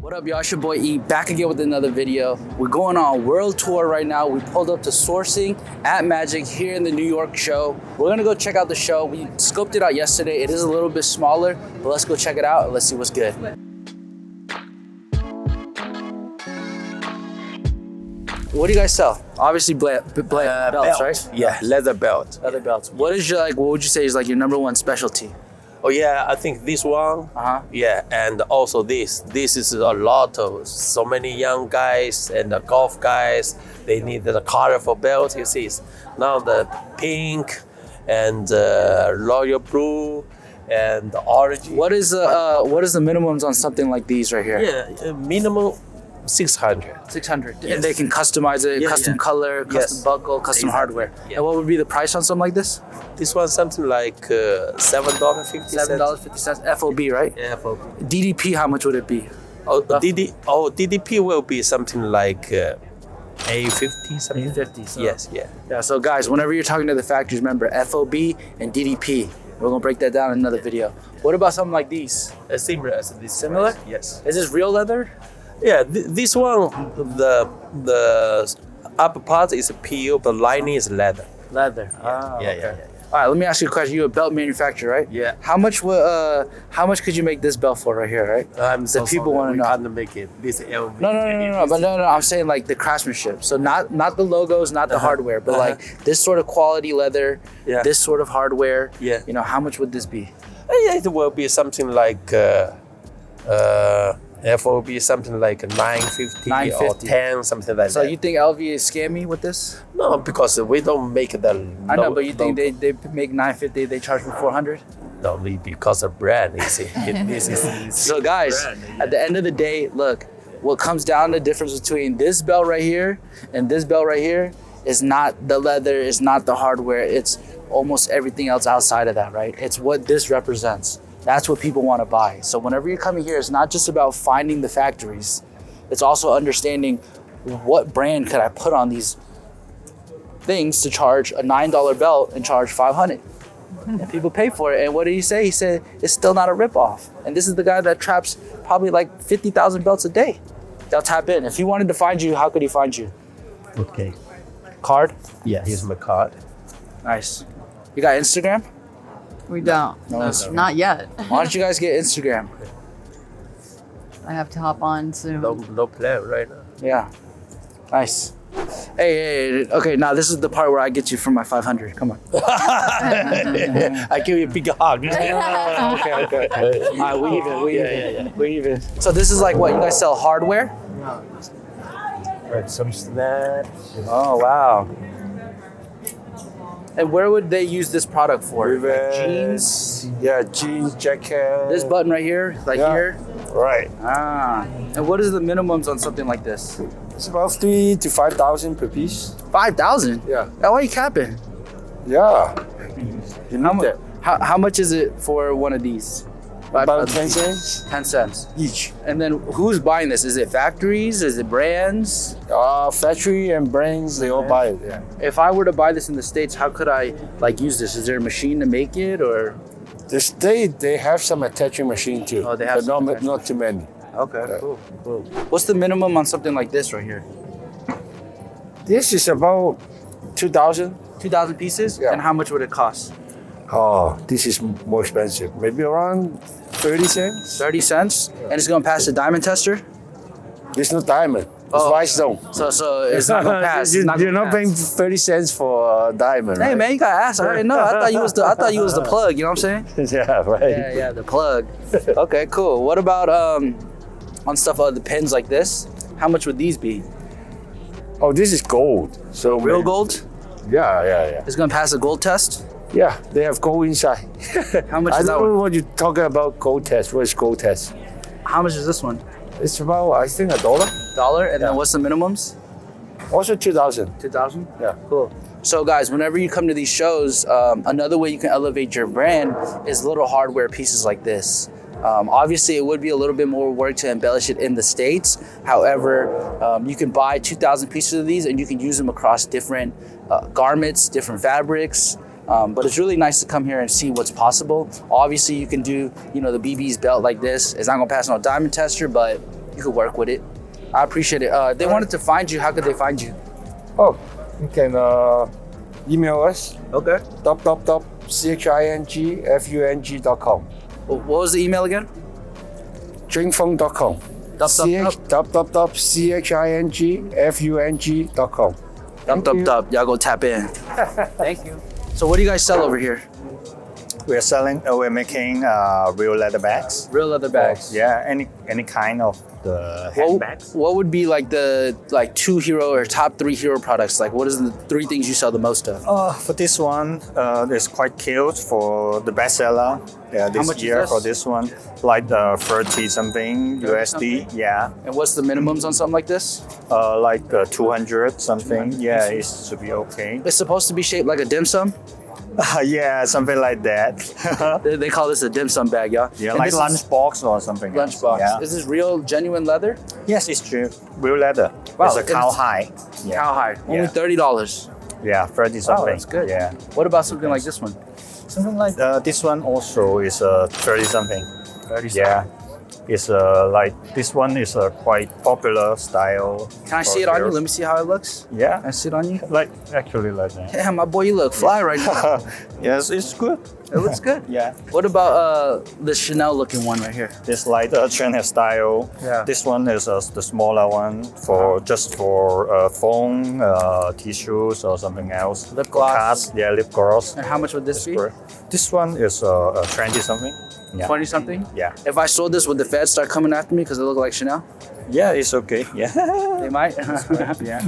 What up, y'all? It's your boy E, back again with another video. We're going on a world tour right now. We pulled up to sourcing at Magic here in the New York show. We're gonna go check out the show. We scoped it out yesterday. It is a little bit smaller, but let's go check it out and let's see what's good. What do you guys sell? Obviously, belts, right? Yeah, leather belt. Leather belts. What is your what would you say is like your number one specialty? Oh yeah, I think this one. Yeah, and also this. This is a lot of so many young guys and the golf guys. They need the colorful belt. You see, now the pink and royal blue and the orange. What is the minimums on something like these right here? Yeah, minimum 600. 600. Yes. And they can customize it, custom color, custom buckle, custom hardware. Yeah. And what would be the price on something like this? This one something like $7.50. $7.50 FOB, right? Yeah, FOB. DDP, how much would it be? DDP will be something like $8.50 something. $8.50. So. Yes, yeah. Yeah, so guys, whenever you're talking to the factories, remember FOB and DDP. We're gonna break that down in another video. What about something like these? Similar as this. Similar? Yes. Is this real leather? Yeah, this one, the upper part is PU, but lining is leather. Leather. Yeah. All right, let me ask you a question. You're a belt manufacturer, right? Yeah. How much could you make this belt for right here, right? I'm so people want to know. Can't make it. This LV. No. I'm saying like the craftsmanship. So not the logos, not the hardware, but like this sort of quality leather, this sort of hardware. Yeah. You know, how much would this be? Yeah, it will be something like FOB something like 950 or 10, something like that. So you think LV is scammy with this? No, because we don't make the. I know, but you think they make 950, they charge me 400? No, because of brand. You see, this is. So guys, at the end of the day, look, what comes down to the difference between this belt right here and this belt right here is not the leather, it's not the hardware, it's almost everything else outside of that, right? It's what this represents. That's what people want to buy. So whenever you're coming here, it's not just about finding the factories. It's also understanding what brand could I put on these things to charge a $9 belt and charge $500. And people pay for it. And what did he say? He said, it's still not a ripoff. And this is the guy that traps probably like 50,000 belts a day. They'll tap in. If he wanted to find you, how could he find you? Okay. Card? Yeah, here's my card. Nice. You got Instagram? We don't. No. Not yet. Why don't you guys get Instagram? I have to hop on soon. No plan right now. Yeah. Nice. Hey, okay, now this is the part where I get you for my 500. Come on. I give you a big hug. Okay. All right, we even. So this is like what, you guys sell hardware? Right, some snaps. Oh, wow. And where would they use this product for? Like jeans? Yeah, jeans, jacket. This button right here? Here? Right. Ah. And what is the minimums on something like this? It's about 3,000 to 5,000 per piece. 5,000? Yeah. Why are you capping? Yeah. You need that. How much is it for one of these? About 10 cents 10 cents. each. And then who's buying this? Is it factories? Is it brands? Factory and brands, they all buy it. Yeah. If I were to buy this in the States, how could I like use this? Is there a machine to make it or? The state, they have some attaching machine too. Oh, they have but some not too many. Okay, cool. What's the minimum on something like this right here? This is about 2,000. 2,000 pieces? Yeah. And how much would it cost? Oh, this is more expensive. Maybe around 30 cents. 30 cents? And it's gonna pass the diamond tester? There's no diamond. It's white stone. So it's not gonna pass. You're not paying 30 cents for a diamond. Hey right? man, you gotta ask. I already know. I thought you was the plug. You know what I'm saying? Yeah, right. Yeah, the plug. Okay, cool. What about on stuff the pins like this? How much would these be? Oh, this is gold. So Real gold? Yeah. It's gonna pass a gold test? Yeah, they have gold inside. How much I is that don't know one? what you're talking about gold test. What is gold test? How much is this one? It's about, I think, $1. $1? And then what's the minimums? Also 2,000. 2,000? Yeah. Cool. So guys, whenever you come to these shows, another way you can elevate your brand is little hardware pieces like this. Obviously, it would be a little bit more work to embellish it in the States. However, you can buy 2,000 pieces of these and you can use them across different garments, different fabrics. But it's really nice to come here and see what's possible. Obviously, you can do, the BB's belt like this. It's not gonna pass no diamond tester, but you could work with it. I appreciate it. If they wanted to find you, how could they find you? Oh, you can email us. Okay. chingfung.com. What was the email again? Chingfung.com. chingfung.com. Y'all go tap in. Thank you. So what do you guys sell over here? We're making real leather bags. Real leather bags. Yeah, any kind of the handbags. What would be like the two hero or top 3 hero products? Like what is the 3 things you sell the most of? For this one, it's quite cute for the bestseller. Yeah, this How much year is this? for this one, like 30 something USD. something? Yeah, And what's the minimums on something like this? like 200 something. Yeah, it should be okay. It's supposed to be shaped like a dim sum. Yeah, something like that. They call this a dim sum bag, y'all. Yeah, And like this is lunchbox or something. else. lunchbox. Yeah. Is this real, genuine leather? Yes, it's true. Real leather. Wow, It's a it's cowhide. Yeah. Cowhide. Only Yeah. $30. Yeah, 30 something. that's good. Yeah. What about something like this one? Something like this one also is 30 something. 30 Yeah, it's like this one is a quite popular style. Can I see it on you? Let me see how it looks. Yeah, Can I see it on you? like actually like that. Damn, my boy, you look fly right now. Yes, it's good. It looks good. Yeah, What about the Chanel looking one right here? this like the Chenille style. Yeah. This one is the smaller one for just for phone, tissues or something else. Lip For gloss. cards, yeah, lip gloss. And how much would this be? This one is 20 something. Yeah. 20 something? Yeah. If I sold this, would the feds start coming after me because it look like Chanel? Yeah, it's okay. Yeah. They might. Yeah.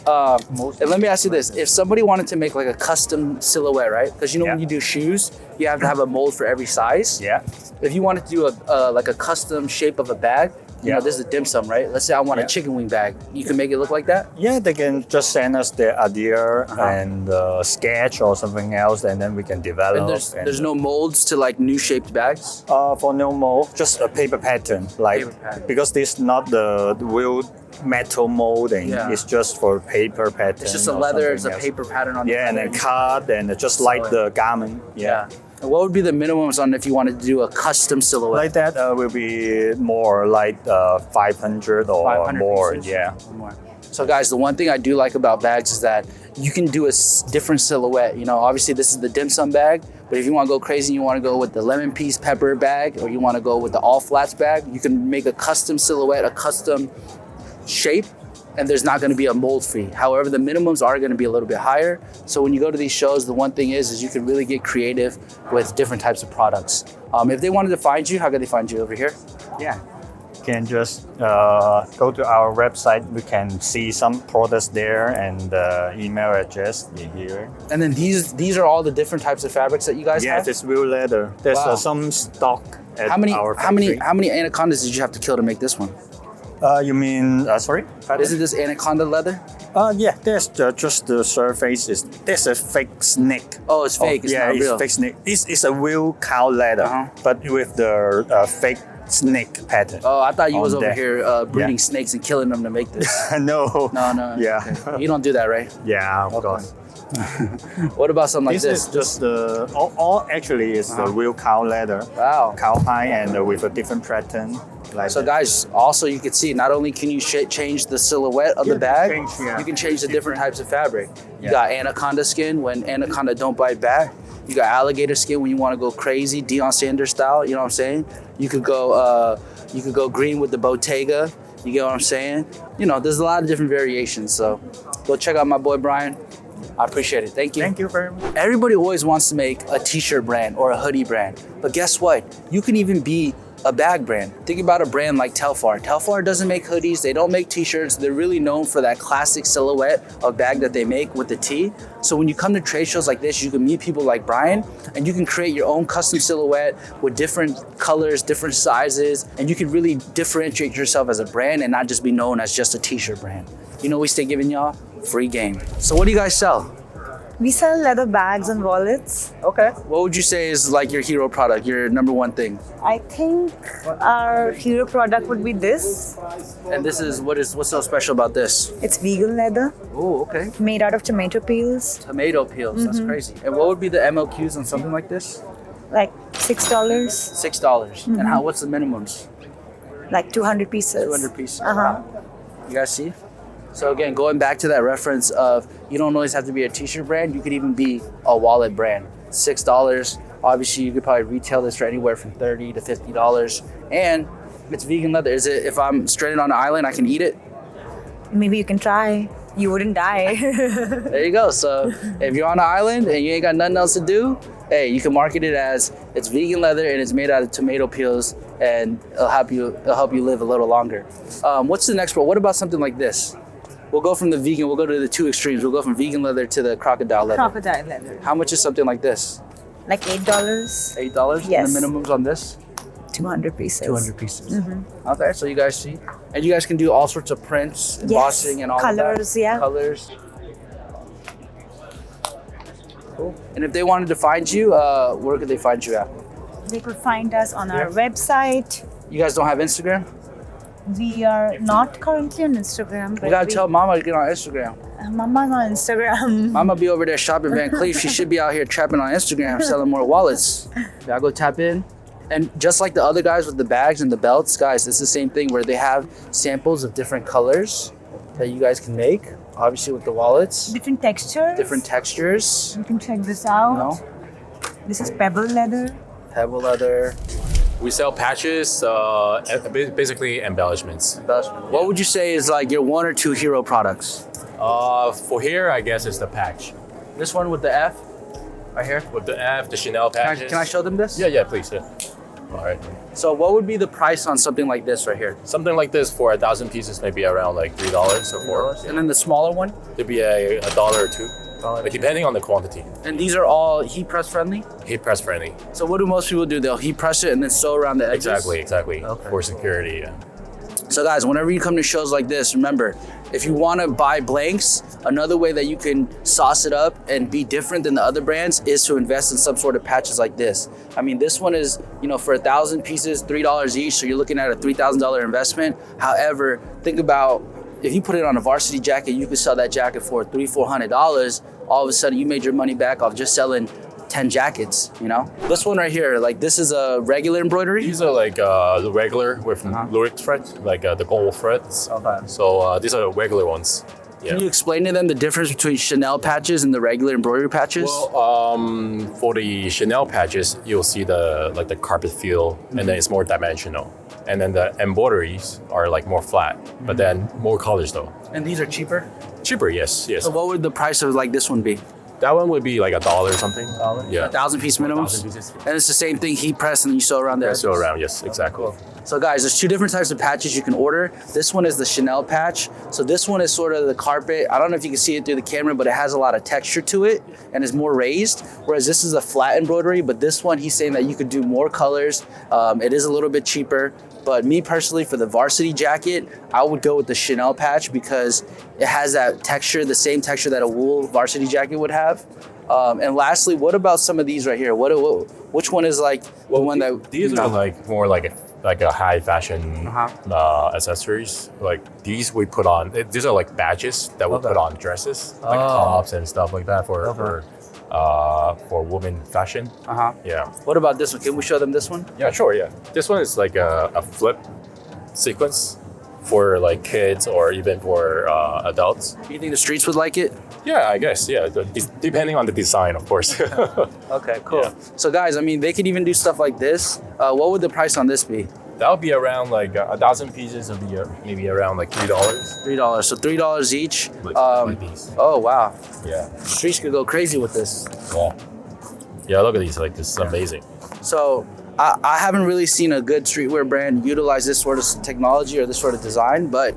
And let me ask you this: if somebody wanted to make like a custom silhouette, right? Because you know when Yeah. you do shoes, you have to have a mold for every size. Yeah. If you wanted to do a like a custom shape of a bag, you know, Yeah. this is a dim sum, right? Let's say I want a Yeah. chicken wing bag. You can make it look like that. Yeah, they can just send us their idea and sketch or something else, and then we can develop. And there's no molds to like new shaped bags. for no mold, just a paper pattern, like Paper pattern. because this not the real metal molding. Yeah. It's just for paper pattern. It's just a or leather. It's something a else. paper pattern on. Yeah, and the then cut and just like the garment. yeah. And what would be the minimums on if you wanted to do a custom silhouette? Like that will be more like 500 or 500 more. pieces? Yeah. Or more. So guys, the one thing I do like about bags is that you can do a different silhouette. You know, obviously this is the dim sum bag, but if you want to go crazy, you want to go with the lemon peas pepper bag, or you want to go with the all flats bag, you can make a custom silhouette, a custom shape, and there's not going to be a mold fee. However, the minimums are going to be a little bit higher. So when you go to these shows, the one thing is you can really get creative with different types of products. If they wanted to find you, how could they find you over here? Yeah. You can just go to our website. We can see some products there and email address here. And then these are all the different types of fabrics that you guys Yes, have? it's real leather. There's Wow. some stock at How many our how many factory. how many anacondas did you have to kill to make this one? You mean sorry? Isn't this anaconda leather? Yeah, there's just the surface is there's a fake snake. Oh, it's fake. It's yeah, not it's real. fake snake. It's a real cow leather, Uh-huh. but with the fake snake pattern. Oh, I thought you was on over there. here breeding Yeah. snakes and killing them to make this. No. No. Yeah. Okay. You don't do that, right? Yeah, of course. What about something like This this? is just the all actually is the real cow leather. Wow. Cowhide and with a different pattern. Like So that. guys, also you can see not only can you change the silhouette of the bag, you can change the different types of fabric. You Yeah. got anaconda skin when anaconda don't bite back. You got alligator skin when you want to go crazy, Deion Sanders style. You know what I'm saying? You could go green with the Bottega. You get what I'm saying? You know, there's a lot of different variations. So go check out my boy Brian. I appreciate it. Thank you. Thank you very much. Everybody always wants to make a t-shirt brand or a hoodie brand. But guess what? You can even be a bag brand. Think about a brand like Telfar. Telfar doesn't make hoodies. They don't make t-shirts. They're really known for that classic silhouette of bag that they make with the T. So when you come to trade shows like this, you can meet people like Brian and you can create your own custom silhouette with different colors, different sizes, and you can really differentiate yourself as a brand and not just be known as just a t-shirt brand. You know, we stay giving y'all free game. So what do you guys sell? We sell leather bags and wallets. Okay. What would you say is like your hero product, your number one thing? I think our hero product would be this. And this is what's so special about this? It's vegan leather Oh, okay. made out of tomato peels, Tomato peels. That's crazy. And what would be the MOQs on something like this? like $6. $6. And what's the minimums? like 200 pieces. 200 pieces. Uh-huh. You guys see? So again, going back to that reference of you don't always have to be a t-shirt brand. You could even be a wallet brand. $6. Obviously, you could probably retail this for anywhere from $30 to $50. And it's vegan leather. Is it? If I'm stranded on an island, I can eat it. Maybe you can try. You wouldn't die. There you go. So if you're on an island and you ain't got nothing else to do, hey, you can market it as it's vegan leather and it's made out of tomato peels, and it'll help you live a little longer. What's the next one? What about something like this? We'll go from the vegan. We'll go to the two extremes. We'll go from vegan leather to the crocodile leather. Crocodile leather. How much is something like this? Like $8. $8. Yes. And the minimums on this? 200 pieces. 200 pieces. Okay, so you guys see, and you guys can do all sorts of prints, embossing, and all Colors, of that. yeah. Colors. Cool. And if they wanted to find you, where could they find you at? They could find us on our website. You guys don't have Instagram? We are not currently on Instagram. You gotta tell Mama to get on Instagram. Mama's on Instagram. Mama be over there shopping Van Cleef. She should be out here trapping on Instagram, selling more wallets. Y'all go tap in. And just like the other guys with the bags and the belts, guys, it's the same thing where they have samples of different colors that you guys can make. Obviously with the wallets. Different textures. Different textures. You can check this out. You know? This is pebble leather. Pebble leather. We sell patches, basically embellishments. What would you say is like your one or two hero products? For here, I guess it's the patch. This one with the F, right here. With the F, the Chenille patches. Can I show them this? Yeah, please, yeah. All right. So what would be the price on something like this right here? Something like this for 1,000 pieces, maybe around like $3 or $4. And then the smaller one? It'd be a dollar or two, like depending on the quantity. And these are all heat press friendly? Heat press friendly. So what do most people do? They'll heat press it and then sew around the edges? Exactly. Okay. For security, yeah. So guys, whenever you come to shows like this, remember, if you want to buy blanks, another way that you can sauce it up and be different than the other brands is to invest in some sort of patches like this. I mean, this one is, for 1,000 pieces, $3 each, so you're looking at a $3,000 investment. However, think about if you put it on a varsity jacket, you could sell that jacket for $300-$400. All of a sudden, you made your money back off just selling 10 jackets, This one right here, like this is a regular embroidery? These are like the regular with lurid thread, like the gold threads. Okay. So these are the regular ones. Yeah. Can you explain to them the difference between Chenille patches and the regular embroidery patches? Well, for the Chenille patches, you'll see the carpet feel, and then it's more dimensional. And then the embroideries are like more flat, but then more colors though. And these are cheaper? Cheaper, yes. So what would the price of like this one be? That one would be like $1 or something. Yeah. 1,000 piece minimums? 1,000 pieces. And it's the same thing, heat press, and you sew around there. Still around, yes, exactly. Cool. So guys, there's two different types of patches you can order. This one is the Chenille patch. So this one is sort of the carpet. I don't know if you can see it through the camera, but it has a lot of texture to it and is more raised. Whereas this is a flat embroidery, but this one, he's saying that you could do more colors. It is a little bit cheaper. But me personally, for the varsity jacket, I would go with the Chenille patch because it has that texture, the same texture that a wool varsity jacket would have. And lastly, what about some of these right here? Which one is like the one that... These are like more like a high fashion accessories. Like these we put on, these are like badges that we put on dresses, like tops and stuff like that for women fashion. Yeah. What about this one? Can we show them this one? Yeah, sure, yeah. This one is like a flip sequence for like kids or even for adults. You think the streets would like it? Yeah, I guess, yeah. Depending on the design, of course. Okay, cool. Yeah. So guys, I mean, they could even do stuff like this. What would the price on this be? That would be around like 1,000 pieces of the maybe around like $3. $3. So $3 each. Like these. Oh, wow. Yeah. Streets could go crazy with this. Yeah. Yeah, look at these. Like, this is amazing. So I haven't really seen a good streetwear brand utilize this sort of technology or this sort of design, but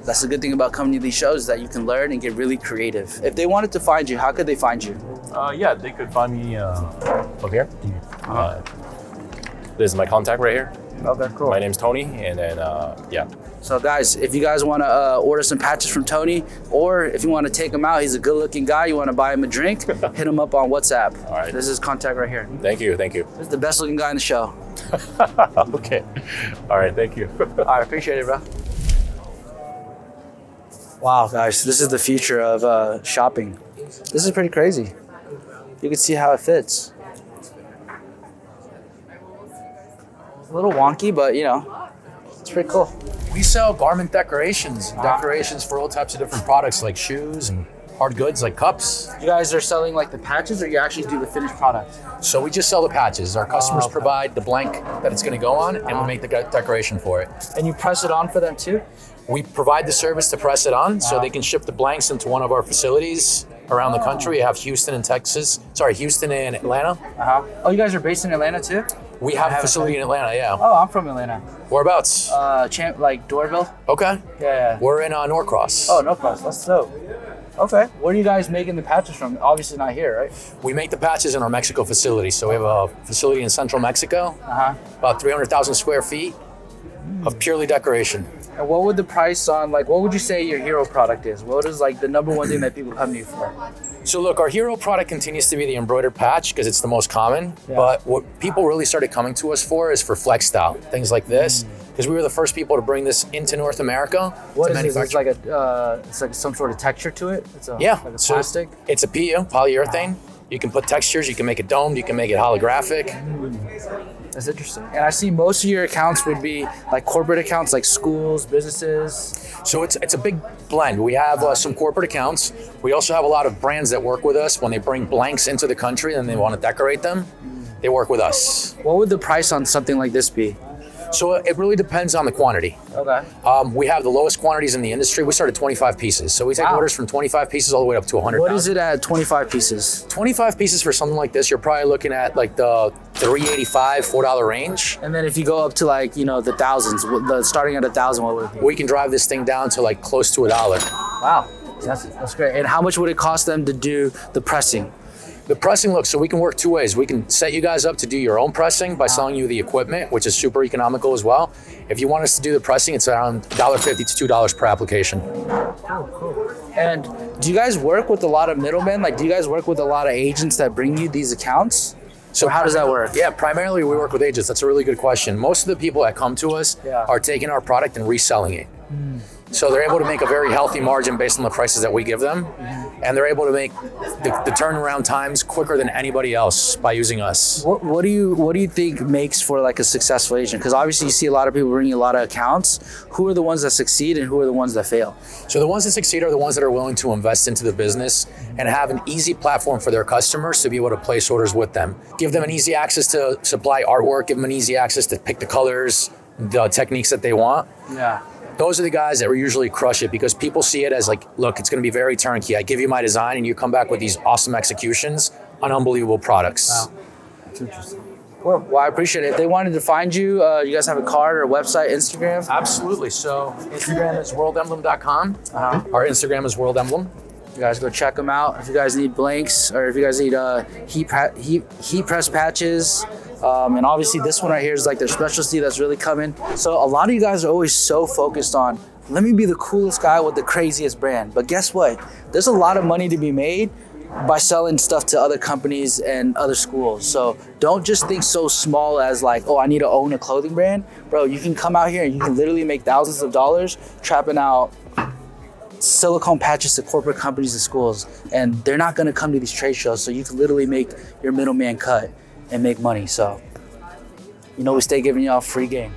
that's the good thing about coming to these shows, that you can learn and get really creative. If they wanted to find you, how could they find you? Yeah, they could find me up here. This is my contact right here. Okay, cool. My name's Tony, and then yeah. So guys, if you guys want to order some patches from Tony, or if you want to take him out, he's a good-looking guy, you want to buy him a drink, hit him up on WhatsApp. All right. This is his contact right here. Thank you. This is the best-looking guy in the show. Okay. All right, thank you. All right, appreciate it, bro. Wow, guys, this is the future of shopping. This is pretty crazy. You can see how it fits. It's a little wonky, but it's It's pretty cool. We sell garment decorations, decorations for all types of different products like shoes and hard goods like cups. You guys are selling like the patches, or you actually do the finished product? So we just sell the patches. Our customers provide the blank that it's going to go on, and we make the decoration for it. And you press it on for them too? We provide the service to press it on, so they can ship the blanks into one of our facilities around the country. We have Houston and Houston and Atlanta. Oh, you guys are based in Atlanta too? We have a facility in Atlanta, yeah. Oh, I'm from Atlanta. Whereabouts? Like Doraville? Okay. Yeah. We're in Norcross. Oh, no problem. That's dope. Okay. Where are you guys making the patches from? Obviously not here, right? We make the patches in our Mexico facility. So we have a facility in central Mexico, about 300,000 square feet of purely decoration. And what would the price on, like, what would you say your hero product is? What is like the number one thing that people come to you for? So look, our hero product continues to be the embroidered patch because it's the most common. But what people really started coming to us for is for flex style, things like this. Because we were the first people to bring this into North America. What is it? It's like it's like some sort of texture to it? It's like a plastic? So it's a PU, polyurethane. You can put textures, you can make it domed, you can make it holographic. That's interesting. And I see most of your accounts would be like corporate accounts, like schools, businesses. So it's a big blend. We have some corporate accounts. We also have a lot of brands that work with us. When they bring blanks into the country and they want to decorate them, they work with us. What would the price on something like this be? So it really depends on the quantity. Okay. We have the lowest quantities in the industry. We start at 25 pieces. So we take orders from 25 pieces all the way up to 100. What is it at 25 pieces? 25 pieces for something like this, you're probably looking at like the $3.85, $4 range. And then if you go up to like, the thousands, starting at 1,000, what would it be? We can drive this thing down to like close to $1. Wow, that's great. And how much would it cost them to do the pressing? The pressing, look, so we can work two ways. We can set you guys up to do your own pressing by selling you the equipment, which is super economical as well. If you want us to do the pressing, it's around $1.50 to $2 per application. Cool. And do you guys work with a lot of middlemen? Like, do you guys work with a lot of agents that bring you these accounts? So how does that work? Yeah, primarily we work with agents. That's a really good question. Most of the people that come to us are taking our product and reselling it. So they're able to make a very healthy margin based on the prices that we give them. And they're able to make the turnaround times quicker than anybody else by using us. What do you think makes for like a successful agent? Because obviously you see a lot of people bringing a lot of accounts. Who are the ones that succeed and who are the ones that fail? So the ones that succeed are the ones that are willing to invest into the business and have an easy platform for their customers to be able to place orders with them. Give them an easy access to supply artwork, give them an easy access to pick the colors, the techniques that they want. Yeah. Those are the guys that usually crush it because people see it as like, look, it's going to be very turnkey. I give you my design and you come back with these awesome executions on unbelievable products. Wow. That's interesting. Well, I appreciate it. If they wanted to find you, you guys have a card or a website, Instagram? Absolutely. So Instagram is worldemblem.com. Our Instagram is worldemblem. You guys go check them out. If you guys need blanks or if you guys need heat press patches, and obviously this one right here is like their specialty that's really coming. So a lot of you guys are always so focused on, let me be the coolest guy with the craziest brand. But guess what? There's a lot of money to be made by selling stuff to other companies and other schools. So don't just think so small as like, oh, I need to own a clothing brand. Bro, you can come out here and you can literally make thousands of dollars trapping out silicone patches to corporate companies and schools. And they're not gonna come to these trade shows. So you can literally make your middleman cut and make money. So, we stay giving y'all free game.